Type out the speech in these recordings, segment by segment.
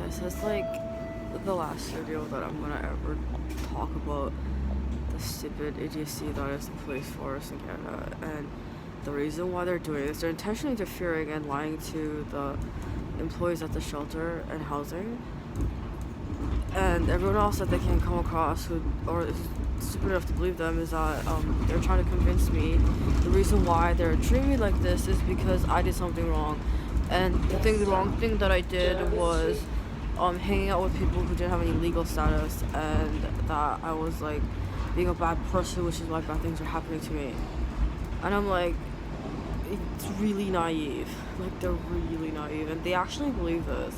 this is like the last video that I'm gonna ever talk about the stupid idiocy that is the police force in Canada. And the reason why they're doing this, they're intentionally interfering and lying to the employees at the shelter and housing. And everyone else that they can come across who or is stupid enough to believe them is that they're trying to convince me the reason why they're treating me like this is because I did something wrong. And the wrong thing that I did was hanging out with people who didn't have any legal status, and that I was like being a bad person, which is why bad things are happening to me. And I'm like, it's really naive. Like, they're really naive, and they actually believe this.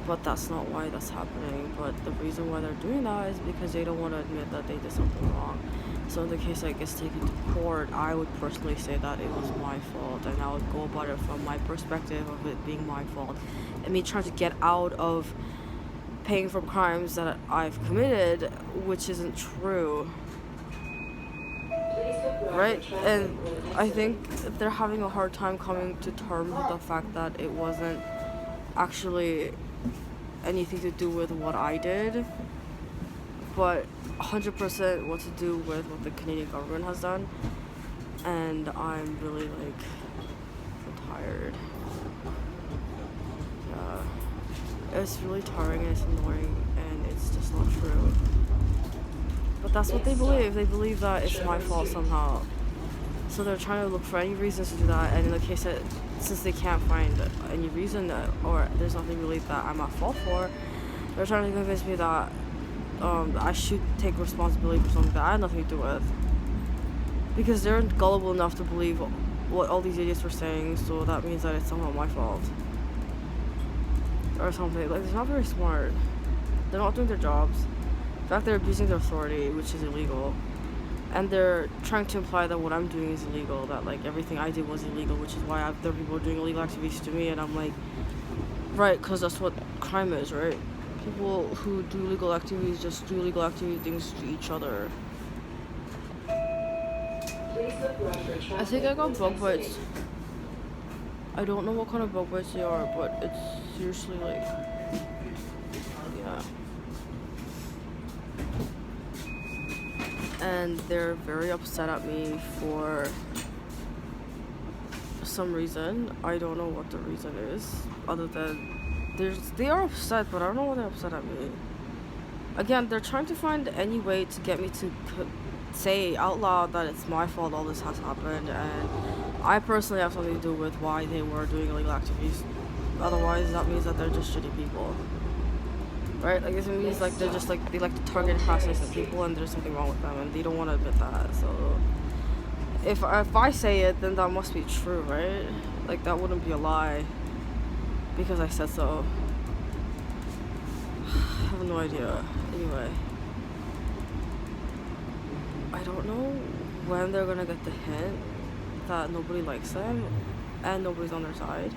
But that's not why that's happening. But the reason why they're doing that is because they don't want to admit that they did something wrong. So in the case I gets taken to court, I would personally say that it was my fault, and I would go about it from my perspective of it being my fault, and me trying to get out of paying for crimes that I've committed, which isn't true. Right? And I think they're having a hard time coming to terms with the fact that it wasn't actually anything to do with what I did, but 100% what to do with what the Canadian government has done. And I'm really like tired. Yeah, it's really tiring and it's annoying and it's just not true. But that's what they believe. They believe that it's my fault somehow. So they're trying to look for any reasons to do that, and in the case that since they can't find any reason or there's nothing really that I'm at fault for, they're trying to convince me that I should take responsibility for something that I had nothing to do with. Because they're gullible enough to believe what all these idiots were saying, so that means that it's somehow my fault. Or something. Like, they're not very smart. They're not doing their jobs. In fact, they're abusing their authority, which is illegal. And they're trying to imply that what I'm doing is illegal, that like everything I did was illegal, which is why there are people doing illegal activities to me, and I'm like, right, because that's what crime is, right? People who do illegal activities just do illegal things to each other. I think I got bug bites. I don't know what kind of bug bites they are, but it's seriously like, yeah. And they're very upset at me for some reason. I don't know what the reason is, other than they are upset, but I don't know why they're upset at me. Again, they're trying to find any way to get me to say out loud that it's my fault all this has happened, and I personally have something to do with why they were doing illegal activities. Otherwise, that means that they're just shitty people. Right? Like, it means like they're just like, they like to target half-innocent people, and there's something wrong with them, and they don't want to admit that. So if I say it, then that must be true, right? Like, that wouldn't be a lie because I said so. I have no idea. Anyway, I don't know when they're gonna get the hint that nobody likes them and nobody's on their side,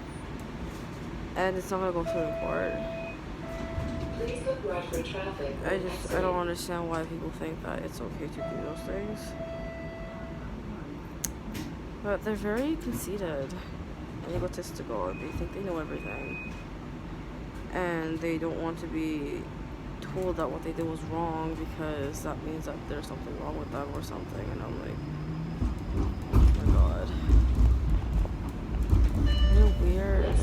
and it's not gonna go through in court. I don't understand why people think that it's okay to do those things. But they're very conceited and egotistical, and they think they know everything. And they don't want to be told that what they did was wrong, because that means that there's something wrong with them or something. And I'm like, oh my god. They're weird.